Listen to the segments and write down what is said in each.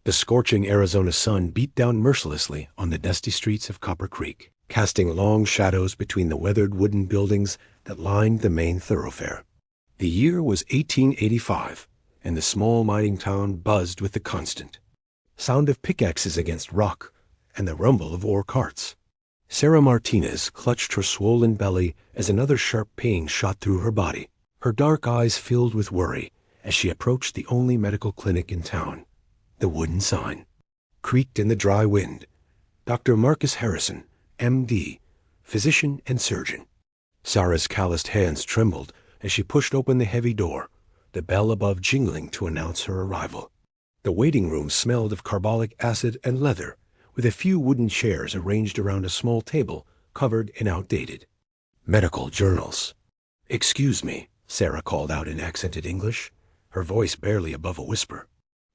The scorching Arizona sun beat down mercilessly on the dusty streets of Copper Creek, casting long shadows between the weathered wooden buildings that lined the main thoroughfare. The year was 1885, and the small mining town buzzed with the constant sound of pickaxes against rock and the rumble of ore carts. Sarah Martinez clutched her swollen belly as another sharp pain shot through her body. Her dark eyes filled with worry as she approached the only medical clinic in town. The wooden sign creaked in the dry wind. Dr. Marcus Harrison, M.D., physician and surgeon. Sarah's calloused hands trembled as she pushed open the heavy door, the bell above jingling to announce her arrival. The waiting room smelled of carbolic acid and leather, with a few wooden chairs arranged around a small table covered in outdated medical journals. "Excuse me," Sarah called out in accented English, her voice barely above a whisper.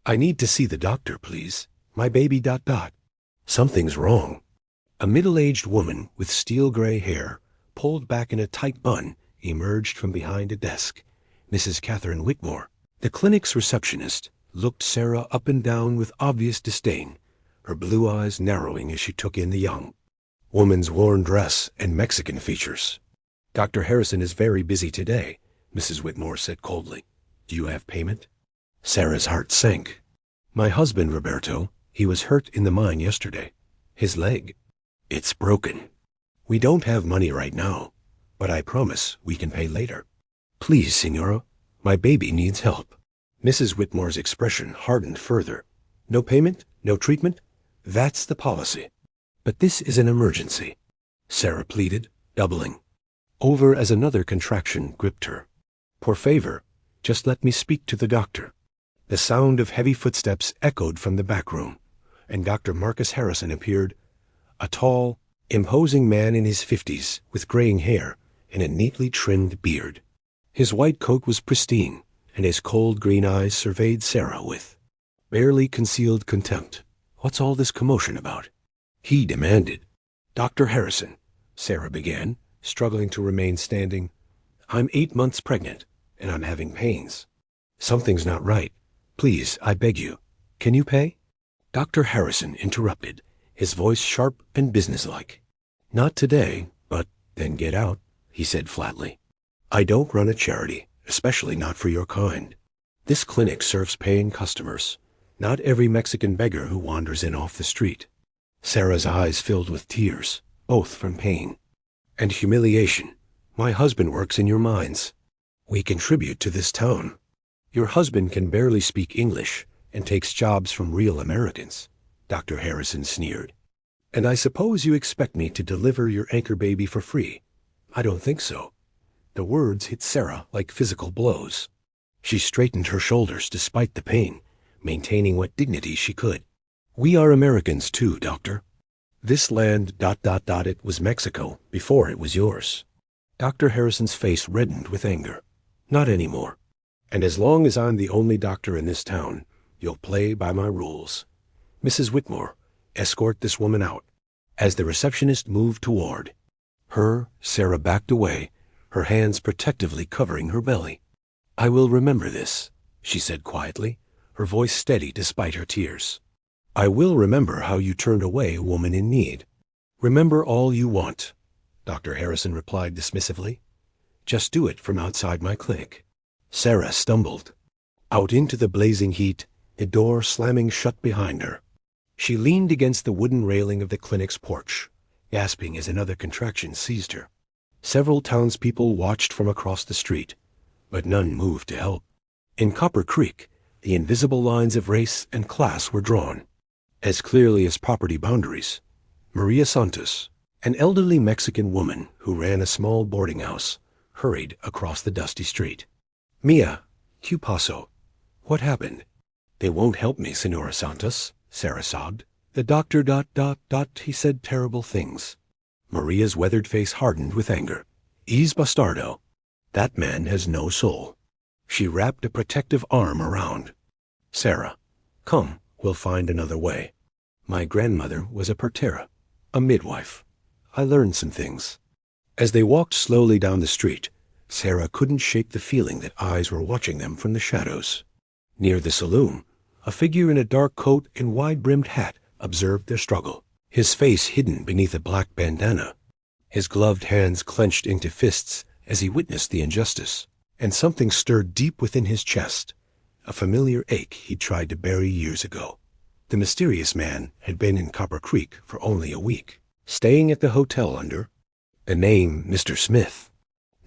"I need to see the doctor, please. My baby ... Something's wrong." A middle-aged woman with steel-gray hair, pulled back in a tight bun, emerged from behind a desk. Mrs. Catherine Whitmore, the clinic's receptionist, looked Sarah up and down with obvious disdain, her blue eyes narrowing as she took in the young woman's worn dress and Mexican features. "Dr. Harrison is very busy today," Mrs. Whitmore said coldly. "Do you have payment?" Sarah's heart sank. "My husband, Roberto, he was hurt in the mine yesterday. His leg. It's broken. We don't have money right now, but I promise we can pay later. Please, Senora, my baby needs help." Mrs. Whitmore's expression hardened further. "No payment? No treatment? That's the policy. But this is an emergency," Sarah pleaded, doubling over as another contraction gripped her. "Por favor, just let me speak to the doctor." The sound of heavy footsteps echoed from the back room, and Dr. Marcus Harrison appeared, a tall, imposing man in his 50s with graying hair and a neatly trimmed beard. His white coat was pristine, and his cold green eyes surveyed Sarah with barely concealed contempt. "What's all this commotion about?" he demanded. "Dr. Harrison," Sarah began, struggling to remain standing, "I'm 8 months pregnant, and I'm having pains. Something's not right. Please, I beg you. Can you pay?" Dr. Harrison interrupted, his voice sharp and businesslike. "Not today, but then get out," he said flatly. "I don't run a charity, especially not for your kind. This clinic serves paying customers, not every Mexican beggar who wanders in off the street." Sarah's eyes filled with tears, both from pain and humiliation. "My husband works in your mines. We contribute to this town. Your husband can barely speak English and takes jobs from real Americans," Dr. Harrison sneered. "And I suppose you expect me to deliver your anchor baby for free? I don't think so." The words hit Sarah like physical blows. She straightened her shoulders despite the pain, maintaining what dignity she could. "We are Americans too, doctor. This land ... it was Mexico before it was yours." Dr. Harrison's face reddened with anger. "Not anymore. And as long as I'm the only doctor in this town, you'll play by my rules. Mrs. Whitmore, escort this woman out." As the receptionist moved toward her, Sarah backed away, her hands protectively covering her belly. "I will remember this," she said quietly, her voice steady despite her tears. "I will remember how you turned away a woman in need." "Remember all you want," Dr. Harrison replied dismissively. "Just do it from outside my clinic." Sarah stumbled out into the blazing heat, the door slamming shut behind her. She leaned against the wooden railing of the clinic's porch, gasping as another contraction seized her. Several townspeople watched from across the street, but none moved to help. In Copper Creek, the invisible lines of race and class were drawn, as clearly as property boundaries. Maria Santos, an elderly Mexican woman who ran a small boarding house, hurried across the dusty street. "Mia, ¿qué pasó? What happened?" "They won't help me, Senora Santos," Sarah sobbed. "The doctor ... he said terrible things." Maria's weathered face hardened with anger. "Es bastardo. That man has no soul." She wrapped a protective arm around Sarah. "Come, we'll find another way. My grandmother was a partera, a midwife. I learned some things." As they walked slowly down the street, Sarah couldn't shake the feeling that eyes were watching them from the shadows. Near the saloon, A figure in a dark coat and wide-brimmed hat observed their struggle, his face hidden beneath a black bandana. His gloved hands clenched into fists as he witnessed the injustice, and something stirred deep within his chest, a familiar ache he'd tried to bury years ago. The mysterious man had been in Copper Creek for only a week, staying at the hotel under the name Mr. Smith.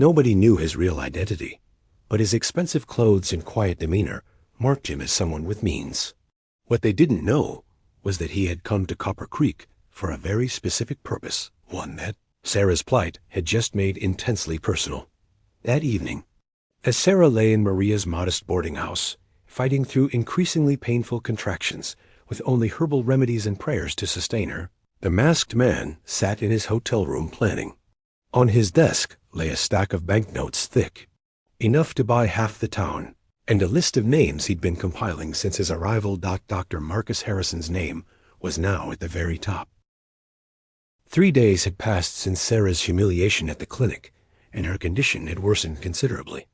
Nobody knew his real identity, but his expensive clothes and quiet demeanor marked him as someone with means. What they didn't know was that he had come to Copper Creek for a very specific purpose, one that Sarah's plight had just made intensely personal. That evening, as Sarah lay in Maria's modest boarding house, fighting through increasingly painful contractions with only herbal remedies and prayers to sustain her, the masked man sat in his hotel room planning. On his desk lay a stack of banknotes thick, enough to buy half the town, and a list of names he'd been compiling since his arrival. Dr. Marcus Harrison's name was now at the very top. 3 days had passed since Sarah's humiliation at the clinic, and her condition had worsened considerably.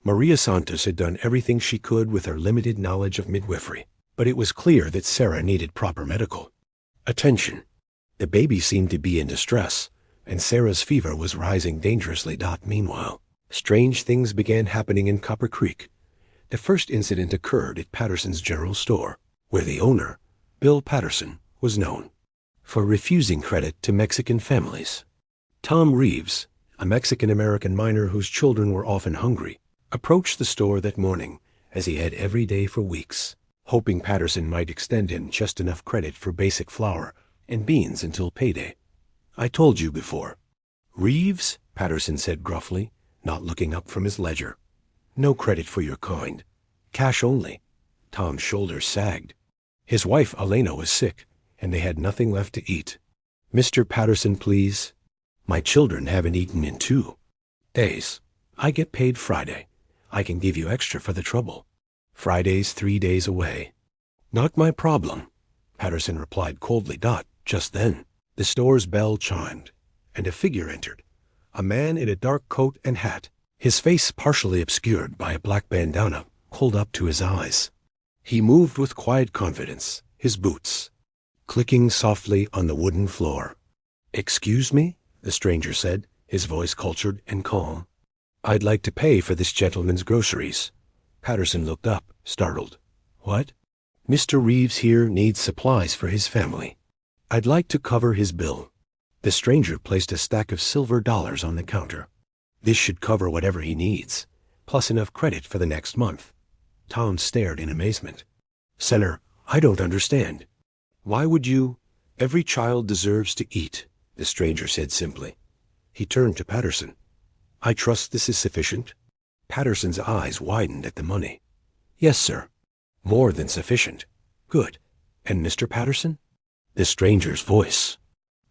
Maria Santos had done everything she could with her limited knowledge of midwifery, but it was clear that Sarah needed proper medical attention. The baby seemed to be in distress, and Sarah's fever was rising dangerously. Meanwhile, strange things began happening in Copper Creek. The first incident occurred at Patterson's General Store, where the owner, Bill Patterson, was known for refusing credit to Mexican families. Tom Reeves, a Mexican-American miner whose children were often hungry, approached the store that morning, as he had every day for weeks, hoping Patterson might extend him just enough credit for basic flour and beans until payday. "I told you before." "Reeves," Patterson said gruffly, not looking up from his ledger. "No credit for your kind. Cash only." Tom's shoulders sagged. His wife Elena was sick, and they had nothing left to eat. "Mr. Patterson, please. My children haven't eaten in 2 days. I get paid Friday. I can give you extra for the trouble. Friday's 3 days away." "Not my problem," Patterson replied coldly. Just then, the store's bell chimed, and a figure entered, a man in a dark coat and hat, his face partially obscured by a black bandana pulled up to his eyes. He moved with quiet confidence, his boots clicking softly on the wooden floor. "Excuse me," the stranger said, his voice cultured and calm. "I'd like to pay for this gentleman's groceries." Patterson looked up, startled. "What?" "Mr. Reeves here needs supplies for his family. I'd like to cover his bill." The stranger placed a stack of silver dollars on the counter. "This should cover whatever he needs, plus enough credit for the next month." Tom stared in amazement. "Senator, I don't understand." "Why would you?" "Every child deserves to eat," the stranger said simply. He turned to Patterson. "I trust this is sufficient?" Patterson's eyes widened at the money. "Yes, sir. More than sufficient." "Good. And Mr. Patterson?" The stranger's voice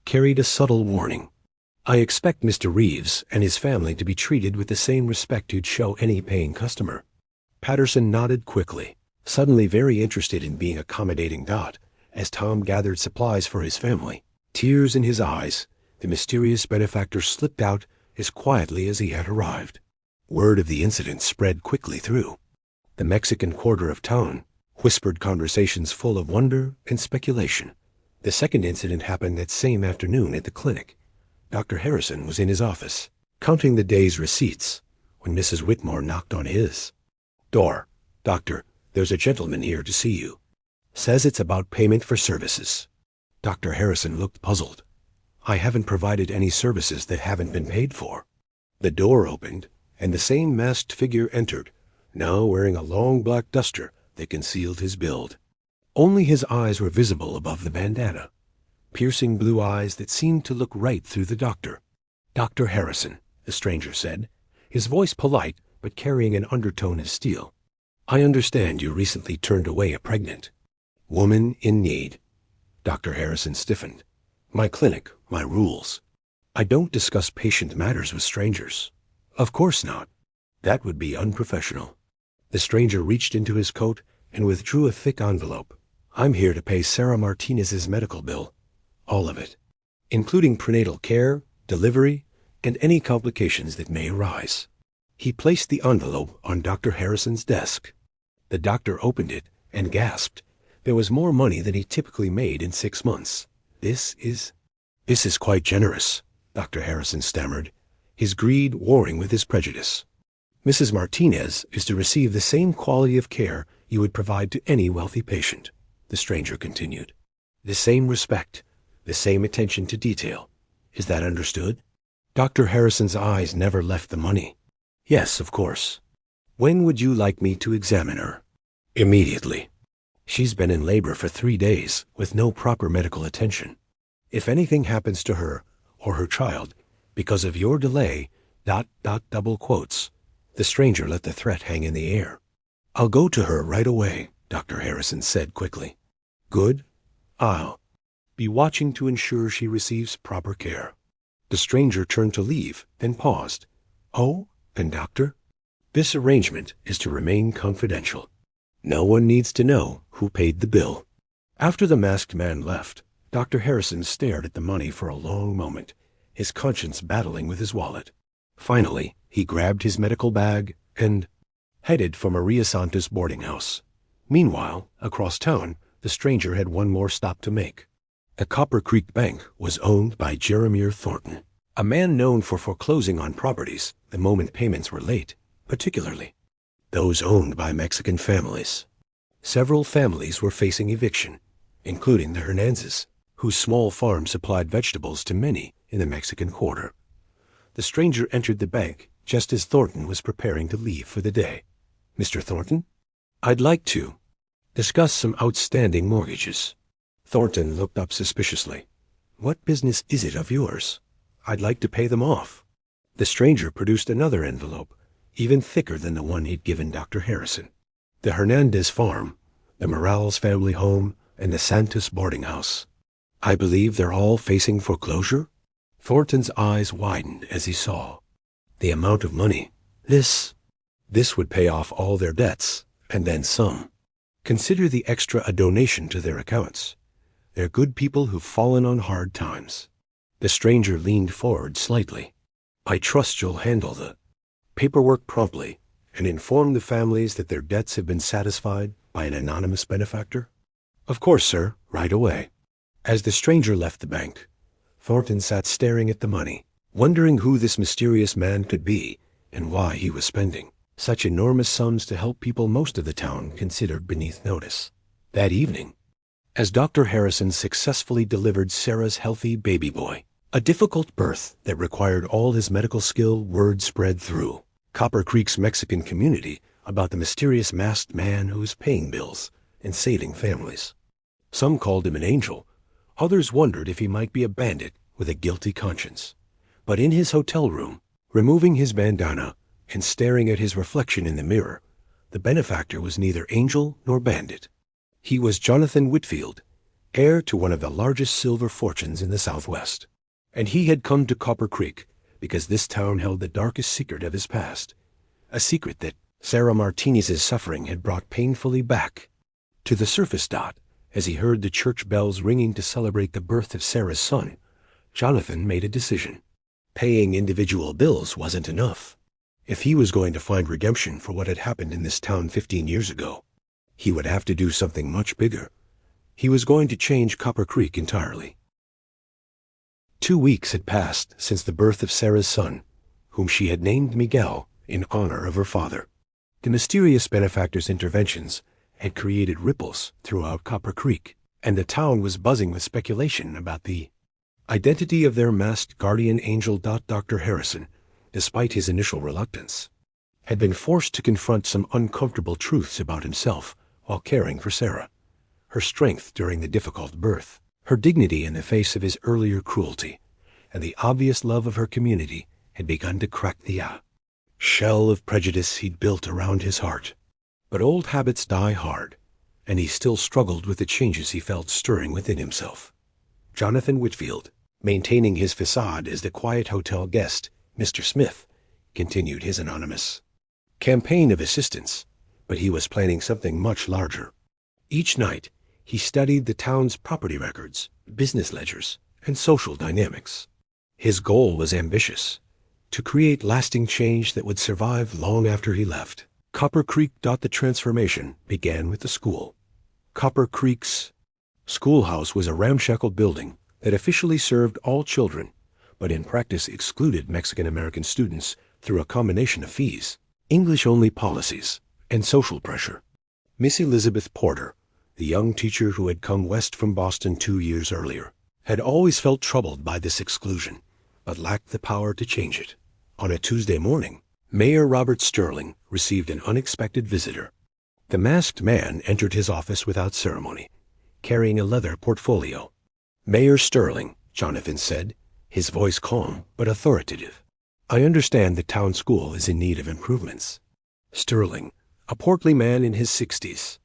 carried a subtle warning. "I expect Mr. Reeves and his family to be treated with the same respect you'd show any paying customer." Patterson nodded quickly, suddenly very interested in being accommodating. As Tom gathered supplies for his family, tears in his eyes, the mysterious benefactor slipped out as quietly as he had arrived. Word of the incident spread quickly through the Mexican quarter of town, whispered conversations full of wonder and speculation. The second incident happened that same afternoon at the clinic. Dr. Harrison was in his office, counting the day's receipts, when Mrs. Whitmore knocked on his door. "Doctor, there's a gentleman here to see you. Says it's about payment for services." Dr. Harrison looked puzzled. "I haven't provided any services that haven't been paid for." The door opened, and the same masked figure entered, now wearing a long black duster that concealed his build. Only his eyes were visible above the bandana, piercing blue eyes that seemed to look right through the doctor. "Dr. Harrison," the stranger said, his voice polite but carrying an undertone of steel. "I understand you recently turned away a pregnant woman in need." Dr. Harrison stiffened. "My clinic, my rules. I don't discuss patient matters with strangers." "Of course not. That would be unprofessional." The stranger reached into his coat and withdrew a thick envelope. "I'm here to pay Sarah Martinez's medical bill. All of it, including prenatal care, delivery, and any complications that may arise." He placed the envelope on Dr. Harrison's desk. The doctor opened it and gasped There was more money than he typically made in 6 months. This is quite generous, Dr. Harrison stammered, his greed warring with his prejudice. Mrs. Martinez is to receive the same quality of care you would provide to any wealthy patient, the stranger continued. The same respect, the same attention to detail. Is that understood? Dr. Harrison's eyes never left the money. Yes, of course. When would you like me to examine her? Immediately. She's been in labor for 3 days with no proper medical attention. If anything happens to her or her child because of your delay, ... double quotes. The stranger let the threat hang in the air. I'll go to her right away, Dr. Harrison said quickly. Good. I'll be watching to ensure she receives proper care. The stranger turned to leave, then paused. Oh, and doctor? This arrangement is to remain confidential. No one needs to know who paid the bill. After the masked man left, Dr. Harrison stared at the money for a long moment, his conscience battling with his wallet. Finally, he grabbed his medical bag and headed for Maria Santos' boarding house. Meanwhile, across town, the stranger had one more stop to make. The Copper Creek Bank was owned by Jeremiah Thornton, a man known for foreclosing on properties the moment payments were late, particularly those owned by Mexican families. Several families were facing eviction, including the Hernandezes, whose small farm supplied vegetables to many in the Mexican Quarter. The stranger entered the bank just as Thornton was preparing to leave for the day. Mr. Thornton? I'd like to discuss some outstanding mortgages. Thornton looked up suspiciously. What business is it of yours? I'd like to pay them off. The stranger produced another envelope, even thicker than the one he'd given Dr. Harrison. The Hernandez farm, the Morales family home, and the Santos boarding house. I believe they're all facing foreclosure? Thornton's eyes widened as he saw the amount of money. This would pay off all their debts, and then some. Consider the extra a donation to their accounts. They're good people who've fallen on hard times. The stranger leaned forward slightly. I trust you'll handle the paperwork promptly and inform the families that their debts have been satisfied by an anonymous benefactor? Of course, sir, right away. As the stranger left the bank, Thornton sat staring at the money, wondering who this mysterious man could be and why he was spending such enormous sums to help people most of the town considered beneath notice. That evening, as Dr. Harrison successfully delivered Sarah's healthy baby boy, a difficult birth that required all his medical skill, word spread through Copper Creek's Mexican community about the mysterious masked man who was paying bills and saving families. Some called him an angel. Others wondered if he might be a bandit with a guilty conscience. But in his hotel room, removing his bandana and staring at his reflection in the mirror, the benefactor was neither angel nor bandit. He was Jonathan Whitfield, heir to one of the largest silver fortunes in the Southwest. And he had come to Copper Creek because this town held the darkest secret of his past, a secret that Sarah Martinez's suffering had brought painfully back to the surface. As he heard the church bells ringing to celebrate the birth of Sarah's son, Jonathan made a decision. Paying individual bills wasn't enough. If he was going to find redemption for what had happened in this town 15 years ago, he would have to do something much bigger. He was going to change Copper Creek entirely. 2 weeks had passed since the birth of Sarah's son, whom she had named Miguel in honor of her father. The mysterious benefactor's interventions had created ripples throughout Copper Creek, and the town was buzzing with speculation about the identity of their masked guardian angel. Dr. Harrison, despite his initial reluctance, had been forced to confront some uncomfortable truths about himself while caring for Sarah. Her strength during the difficult birth, her dignity in the face of his earlier cruelty, and the obvious love of her community had begun to crack the shell of prejudice he'd built around his heart. But old habits die hard, and he still struggled with the changes he felt stirring within himself. Jonathan Whitfield, maintaining his facade as the quiet hotel guest, Mr. Smith, continued his anonymous campaign of assistance, but he was planning something much larger. Each night, he studied the town's property records, business ledgers, and social dynamics. His goal was ambitious, to create lasting change that would survive long after he left. Copper Creek. The transformation began with the school. Copper Creek's schoolhouse was a ramshackle building that officially served all children, but in practice excluded Mexican-American students through a combination of fees, English-only policies, and social pressure. Miss Elizabeth Porter, the young teacher who had come west from Boston 2 years earlier, had always felt troubled by this exclusion, but lacked the power to change it. On a Tuesday morning, Mayor Robert Sterling received an unexpected visitor. The masked man entered his office without ceremony, carrying a leather portfolio. "Mayor Sterling," Jonathan said, his voice calm but authoritative, "I understand the town school is in need of improvements." Sterling, a portly man in his 60s,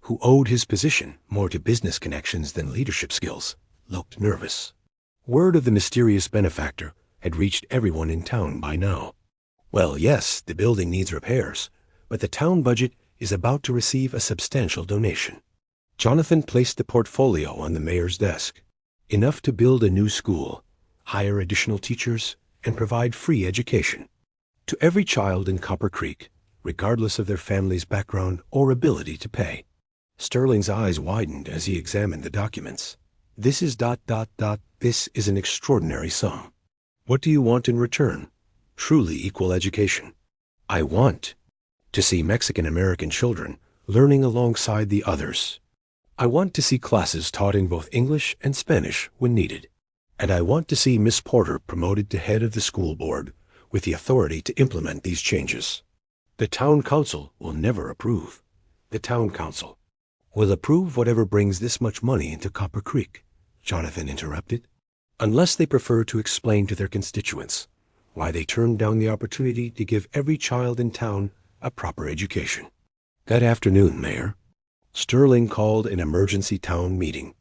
who owed his position more to business connections than leadership skills, looked nervous. Word of the mysterious benefactor had reached everyone in town by now. "Well, yes, the building needs repairs, but the town budget is about to receive a substantial donation." Jonathan placed the portfolio on the mayor's desk. Enough to build a new school, hire additional teachers, and provide free education to every child in Copper Creek, regardless of their family's background or ability to pay. Sterling's eyes widened as he examined the documents. This is This is an extraordinary sum. What do you want in return? Truly equal education. I want to see Mexican-American children learning alongside the others. I want to see classes taught in both English and Spanish when needed. And I want to see Miss Porter promoted to head of the school board with the authority to implement these changes. The town council will never approve. The town council will approve whatever brings this much money into Copper Creek, Jonathan interrupted, unless they prefer to explain to their constituents why they turned down the opportunity to give every child in town a proper education. That afternoon, Mayor, Sterling called an emergency town meeting.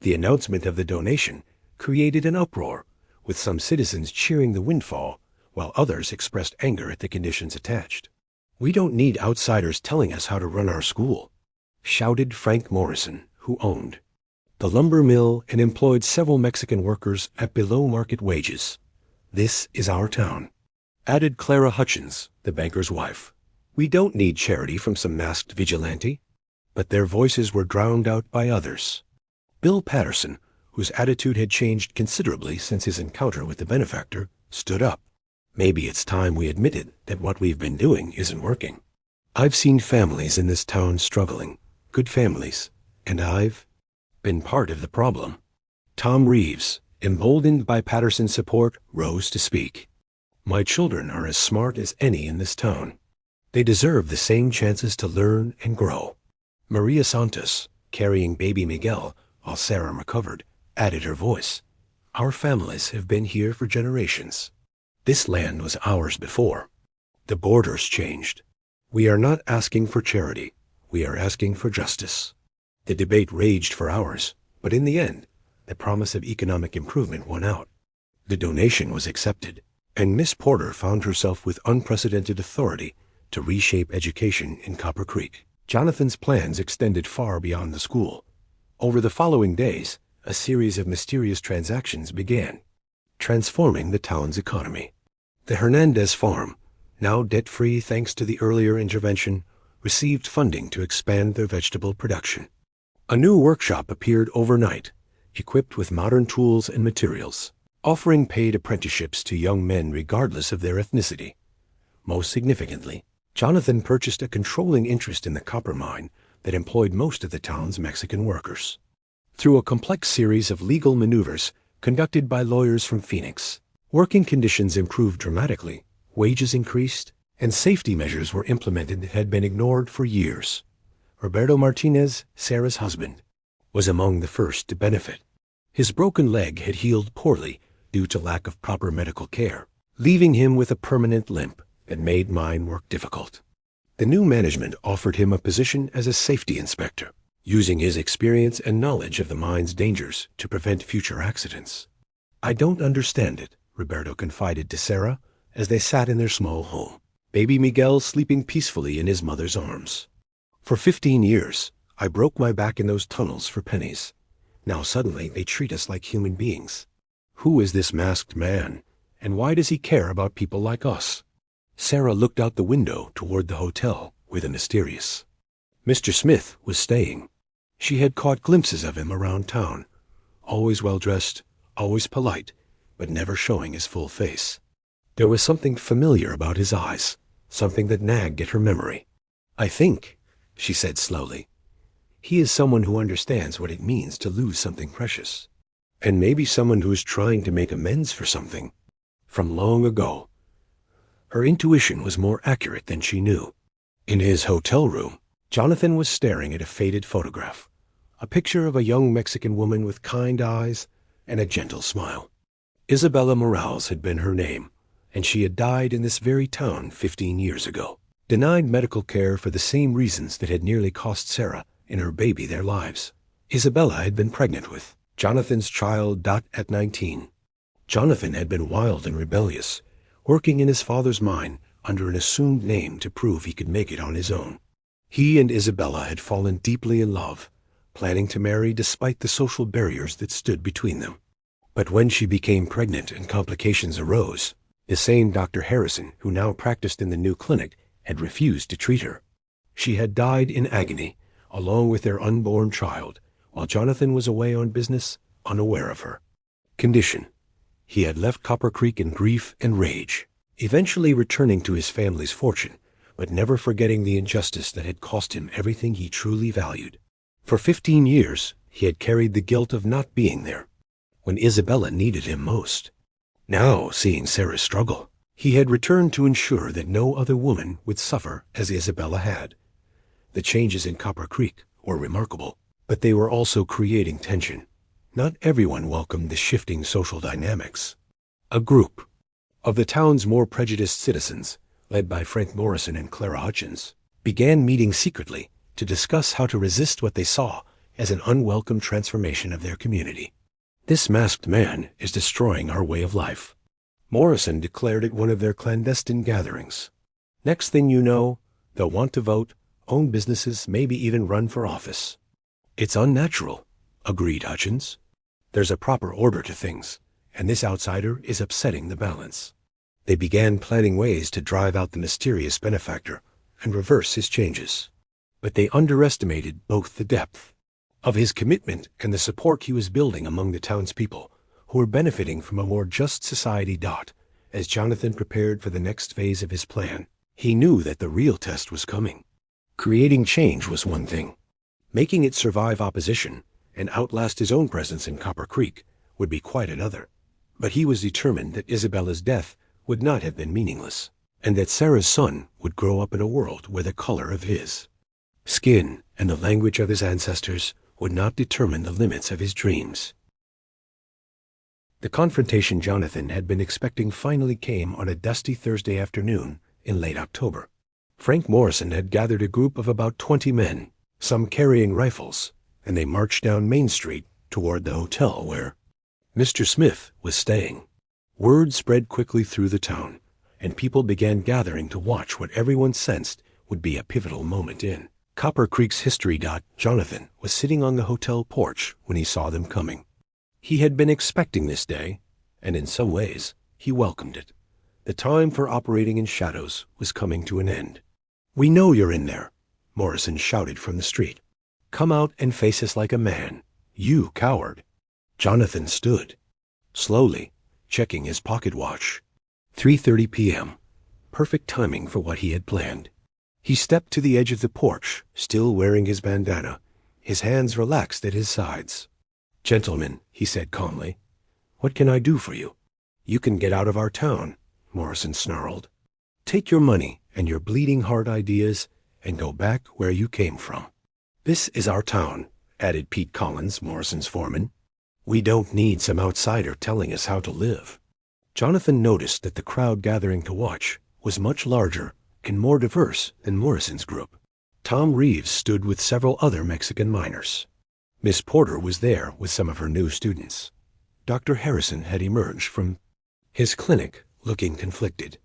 The announcement of the donation created an uproar, with some citizens cheering the windfall, while others expressed anger at the conditions attached. "We don't need outsiders telling us how to run our school," shouted Frank Morrison, who owned the lumber mill and employed several Mexican workers at below-market wages. "This is our town," added Clara Hutchins, the banker's wife. "We don't need charity from some masked vigilante." But their voices were drowned out by others. Bill Patterson, whose attitude had changed considerably since his encounter with the benefactor, stood up. "Maybe it's time we admitted that what we've been doing isn't working. I've seen families in this town struggling, good families, and I've been part of the problem." Tom Reeves, emboldened by Patterson's support, rose to speak. "My children are as smart as any in this town. They deserve the same chances to learn and grow." Maria Santos, carrying baby Miguel while Sarah recovered, added her voice. "Our families have been here for generations. This land was ours before. The borders changed. We are not asking for charity. We are asking for justice." The debate raged for hours, but in the end, the promise of economic improvement won out. The donation was accepted, and Miss Porter found herself with unprecedented authority to reshape education in Copper Creek. Jonathan's plans extended far beyond the school. Over the following days, a series of mysterious transactions began, transforming the town's economy. The Hernandez farm, now debt-free thanks to the earlier intervention, received funding to expand their vegetable production. A new workshop appeared overnight, equipped with modern tools and materials, offering paid apprenticeships to young men regardless of their ethnicity. Most significantly, Jonathan purchased a controlling interest in the copper mine that employed most of the town's Mexican workers. Through a complex series of legal maneuvers conducted by lawyers from Phoenix, working conditions improved dramatically, wages increased, and safety measures were implemented that had been ignored for years. Roberto Martinez, Sarah's husband, was among the first to benefit. His broken leg had healed poorly due to lack of proper medical care, leaving him with a permanent limp that made mine work difficult. The new management offered him a position as a safety inspector, using his experience and knowledge of the mine's dangers to prevent future accidents. "I don't understand it," Roberto confided to Sarah as they sat in their small home, baby Miguel sleeping peacefully in his mother's arms. "For 15 years, I broke my back in those tunnels for pennies. Now suddenly they treat us like human beings. Who is this masked man, and why does he care about people like us?" Sarah looked out the window toward the hotel where the mysterious Mr. Smith was staying. She had caught glimpses of him around town, always well-dressed, always polite, but never showing his full face. There was something familiar about his eyes, something that nagged at her memory. "I think," she said slowly, "he is someone who understands what it means to lose something precious. And maybe someone who is trying to make amends for something from long ago." Her intuition was more accurate than she knew. In his hotel room, Jonathan was staring at a faded photograph, a picture of a young Mexican woman with kind eyes and a gentle smile. Isabella Morales had been her name, and she had died in this very town 15 years ago, denied medical care for the same reasons that had nearly cost Sarah and her baby their lives. Isabella had been pregnant with Jonathan's child Dot at 19. Jonathan had been wild and rebellious, working in his father's mine under an assumed name to prove he could make it on his own. He and Isabella had fallen deeply in love, planning to marry despite the social barriers that stood between them. But when she became pregnant and complications arose, the same Dr. Harrison, who now practiced in the new clinic, had refused to treat her. She had died in agony, along with their unborn child, while Jonathan was away on business, unaware of her condition. He had left Copper Creek in grief and rage, eventually returning to his family's fortune, but never forgetting the injustice that had cost him everything he truly valued. For 15 years, he had carried the guilt of not being there when Isabella needed him most. Now, seeing Sarah's struggle, he had returned to ensure that no other woman would suffer as Isabella had. The changes in Copper Creek were remarkable, but they were also creating tension. Not everyone welcomed the shifting social dynamics. A group of the town's more prejudiced citizens, led by Frank Morrison and Clara Hutchins, began meeting secretly to discuss how to resist what they saw as an unwelcome transformation of their community. "This masked man is destroying our way of life," Morrison declared at one of their clandestine gatherings. "Next thing you know, they'll want to vote, own businesses, maybe even run for office." "It's unnatural," agreed Hutchins. "There's a proper order to things, and this outsider is upsetting the balance." They began planning ways to drive out the mysterious benefactor and reverse his changes. But they underestimated both the depth of his commitment and the support he was building among the townspeople, who were benefiting from a more just society. As Jonathan prepared for the next phase of his plan, he knew that the real test was coming. Creating change was one thing. Making it survive opposition and outlast his own presence in Copper Creek would be quite another. But he was determined that Isabella's death would not have been meaningless, and that Sarah's son would grow up in a world where the color of his skin and the language of his ancestors would not determine the limits of his dreams. The confrontation Jonathan had been expecting finally came on a dusty Thursday afternoon in late October. Frank Morrison had gathered a group of about 20 men, some carrying rifles, and they marched down Main Street toward the hotel where Mr. Smith was staying. Word spread quickly through the town, and people began gathering to watch what everyone sensed would be a pivotal moment in Copper Creek's history. Jonathan was sitting on the hotel porch when he saw them coming. He had been expecting this day, and in some ways, he welcomed it. The time for operating in shadows was coming to an end. "We know you're in there," Morrison shouted from the street. "Come out and face us like a man, you coward." Jonathan stood, slowly, checking his pocket watch. 3:30 p.m. Perfect timing for what he had planned. He stepped to the edge of the porch, still wearing his bandana, his hands relaxed at his sides. "Gentlemen," he said calmly, "what can I do for you?" "You can get out of our town," Morrison snarled. "Take your money and your bleeding heart ideas and go back where you came from." "This is our town," added Pete Collins, Morrison's foreman. "We don't need some outsider telling us how to live." Jonathan noticed that the crowd gathering to watch was much larger and more diverse than Morrison's group. Tom Reeves stood with several other Mexican miners. Miss Porter was there with some of her new students. Dr. Harrison had emerged from his clinic looking conflicted.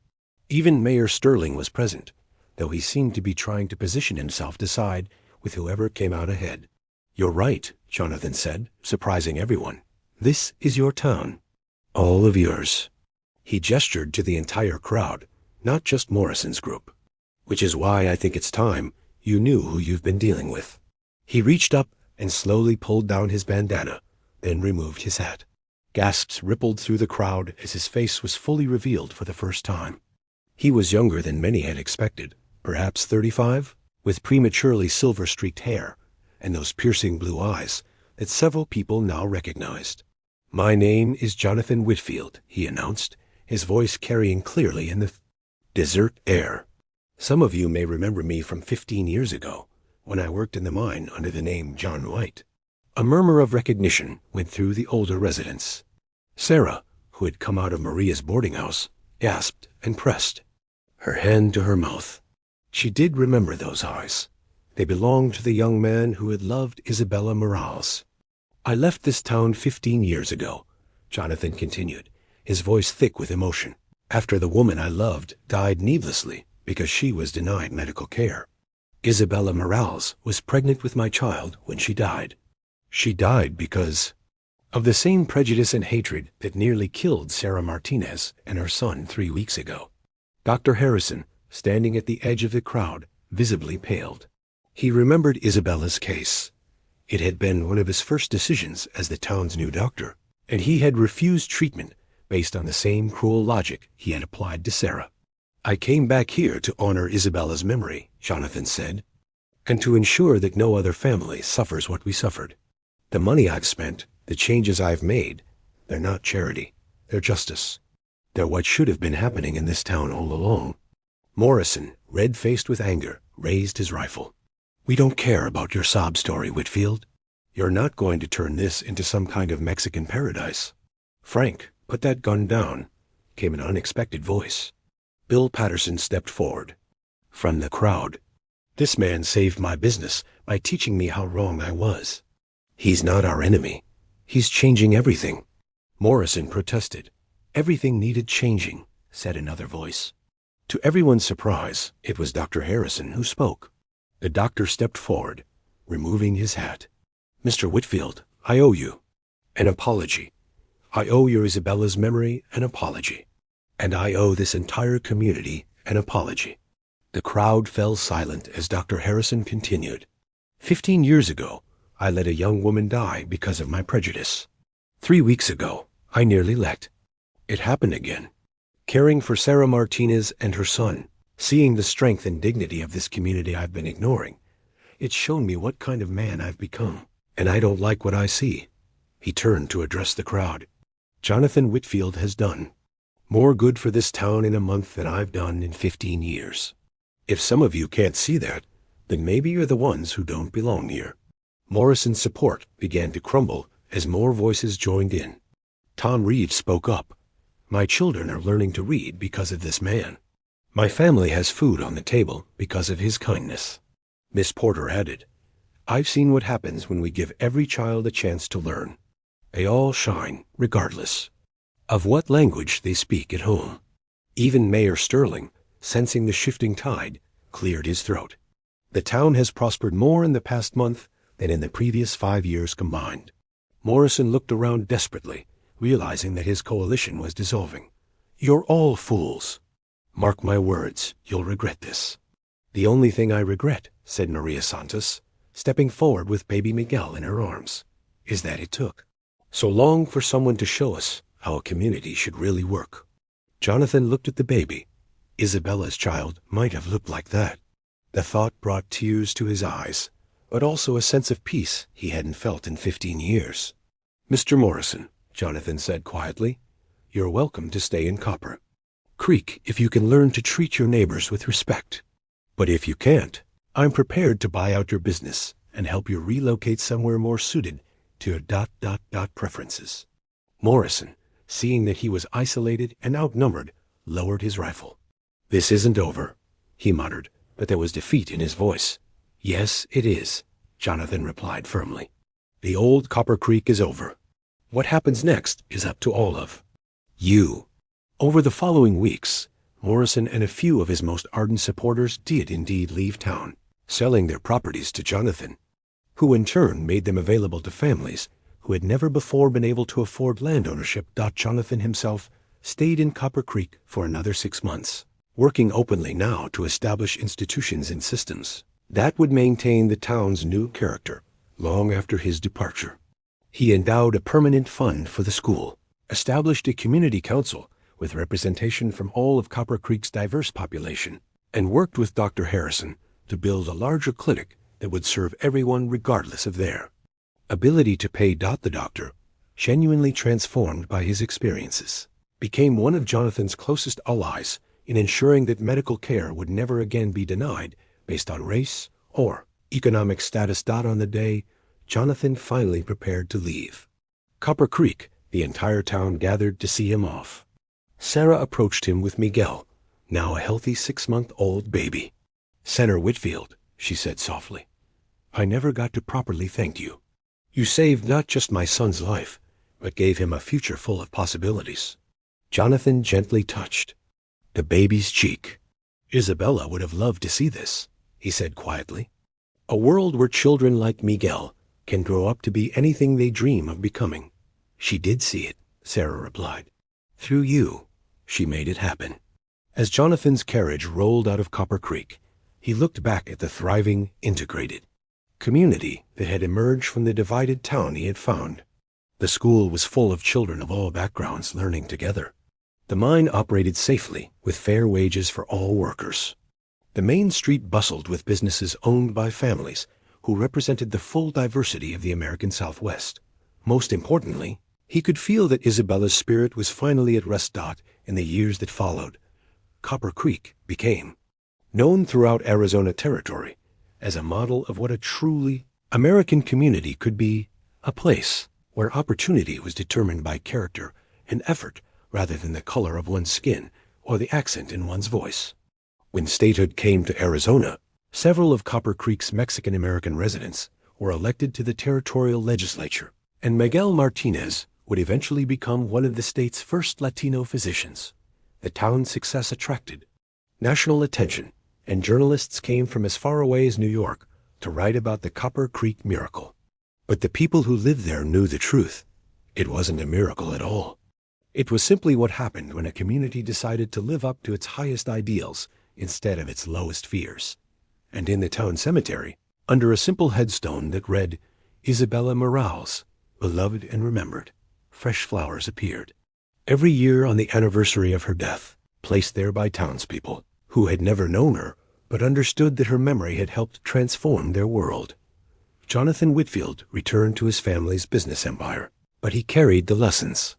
Even Mayor Sterling was present, though he seemed to be trying to position himself to side with whoever came out ahead. "You're right," Jonathan said, surprising everyone. "This is your town. All of yours." He gestured to the entire crowd, not just Morrison's group. "Which is why I think it's time you knew who you've been dealing with." He reached up and slowly pulled down his bandana, then removed his hat. Gasps rippled through the crowd as his face was fully revealed for the first time. He was younger than many had expected, perhaps 35, with prematurely silver-streaked hair and those piercing blue eyes that several people now recognized. "My name is Jonathan Whitfield," he announced, his voice carrying clearly in the desert air. "Some of you may remember me from 15 years ago, when I worked in the mine under the name John White." A murmur of recognition went through the older residents. Sarah, who had come out of Maria's boarding house, gasped and pressed her hand to her mouth. She did remember those eyes. They belonged to the young man who had loved Isabella Morales. "I left this town 15 years ago," Jonathan continued, his voice thick with emotion, "after the woman I loved died needlessly because she was denied medical care. Isabella Morales was pregnant with my child when she died. She died because of the same prejudice and hatred that nearly killed Sarah Martinez and her son 3 weeks ago." Dr. Harrison, standing at the edge of the crowd, visibly paled. He remembered Isabella's case. It had been one of his first decisions as the town's new doctor, and he had refused treatment based on the same cruel logic he had applied to Sarah. "I came back here to honor Isabella's memory," Jonathan said, "and to ensure that no other family suffers what we suffered. The money I've spent, the changes I've made, they're not charity, they're justice. They're what should have been happening in this town all along." Morrison, red-faced with anger, raised his rifle. "We don't care about your sob story, Whitfield. You're not going to turn this into some kind of Mexican paradise." "Frank, put that gun down," came an unexpected voice. Bill Patterson stepped forward from the crowd. "This man saved my business by teaching me how wrong I was. He's not our enemy. He's changing everything." Morrison protested. "Everything needed changing," said another voice. To everyone's surprise, it was Dr. Harrison who spoke. The doctor stepped forward, removing his hat. "Mr. Whitfield, I owe you an apology. I owe your Isabella's memory an apology. And I owe this entire community an apology." The crowd fell silent as Dr. Harrison continued. 15 years ago, I let a young woman die because of my prejudice. 3 weeks ago, I nearly let it happened again. Caring for Sarah Martinez and her son, seeing the strength and dignity of this community I've been ignoring, it's shown me what kind of man I've become, and I don't like what I see." He turned to address the crowd. "Jonathan Whitfield has done more good for this town in a month than I've done in 15 years. If some of you can't see that, then maybe you're the ones who don't belong here." Morrison's support began to crumble as more voices joined in. Tom Reeves spoke up. "My children are learning to read because of this man. My family has food on the table because of his kindness." Miss Porter added, "I've seen what happens when we give every child a chance to learn. They all shine, regardless of what language they speak at home." Even Mayor Sterling, sensing the shifting tide, cleared his throat. "The town has prospered more in the past month than in the previous 5 years combined." Morrison looked around desperately, realizing that his coalition was dissolving. "You're all fools. Mark my words, you'll regret this." "The only thing I regret," said Maria Santos, stepping forward with baby Miguel in her arms, "is that it took so long for someone to show us how a community should really work." Jonathan looked at the baby. Isabella's child might have looked like that. The thought brought tears to his eyes, but also a sense of peace he hadn't felt in 15 years. "Mr. Morrison," Jonathan said quietly, "you're welcome to stay in Copper Creek if you can learn to treat your neighbors with respect. But if you can't, I'm prepared to buy out your business and help you relocate somewhere more suited to your preferences." Morrison, seeing that he was isolated and outnumbered, lowered his rifle. "This isn't over," he muttered, but there was defeat in his voice. "Yes, it is," Jonathan replied firmly. "The old Copper Creek is over. What happens next is up to all of you." Over the following weeks, Morrison and a few of his most ardent supporters did indeed leave town, selling their properties to Jonathan, who in turn made them available to families who had never before been able to afford land ownership. Jonathan himself stayed in Copper Creek for another 6 months, working openly now to establish institutions and systems that would maintain the town's new character long after his departure. He endowed a permanent fund for the school, established a community council with representation from all of Copper Creek's diverse population, and worked with Dr. Harrison to build a larger clinic that would serve everyone regardless of their ability to pay. The doctor, genuinely transformed by his experiences, became one of Jonathan's closest allies in ensuring that medical care would never again be denied based on race or economic status. On the day Jonathan finally prepared to leave Copper Creek, the entire town gathered to see him off. Sarah approached him with Miguel, now a healthy 6-month-old baby. "Senator Whitfield," she said softly, "I never got to properly thank you. You saved not just my son's life, but gave him a future full of possibilities." Jonathan gently touched the baby's cheek. "Isabella would have loved to see this," he said quietly. "A world where children like Miguel can grow up to be anything they dream of becoming." "She did see it," Sarah replied. "Through you, she made it happen." As Jonathan's carriage rolled out of Copper Creek, he looked back at the thriving, integrated community that had emerged from the divided town he had found. The school was full of children of all backgrounds learning together. The mine operated safely with fair wages for all workers. The main street bustled with businesses owned by families who represented the full diversity of the American Southwest. Most importantly, he could feel that Isabella's spirit was finally at rest. In the years that followed, Copper Creek became known throughout Arizona Territory as a model of what a truly American community could be, a place where opportunity was determined by character and effort rather than the color of one's skin or the accent in one's voice. When statehood came to Arizona, several of Copper Creek's Mexican-American residents were elected to the territorial legislature, and Miguel Martinez would eventually become one of the state's first Latino physicians. The town's success attracted national attention, and journalists came from as far away as New York to write about the Copper Creek miracle. But the people who lived there knew the truth. It wasn't a miracle at all. It was simply what happened when a community decided to live up to its highest ideals instead of its lowest fears. And in the town cemetery, under a simple headstone that read, "Isabella Morales, beloved and remembered," fresh flowers appeared. Every year on the anniversary of her death, placed there by townspeople who had never known her but understood that her memory had helped transform their world. Jonathan Whitfield returned to his family's business empire, but he carried the lessons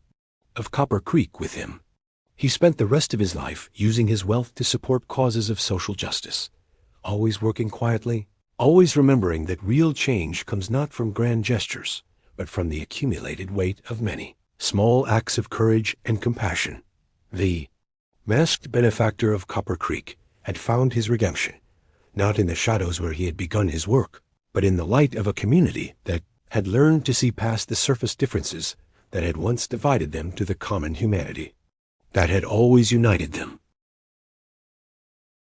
of Copper Creek with him. He spent the rest of his life using his wealth to support causes of social justice, always working quietly, always remembering that real change comes not from grand gestures, but from the accumulated weight of many small acts of courage and compassion. The masked benefactor of Copper Creek had found his redemption, not in the shadows where he had begun his work, but in the light of a community that had learned to see past the surface differences that had once divided them to the common humanity that had always united them.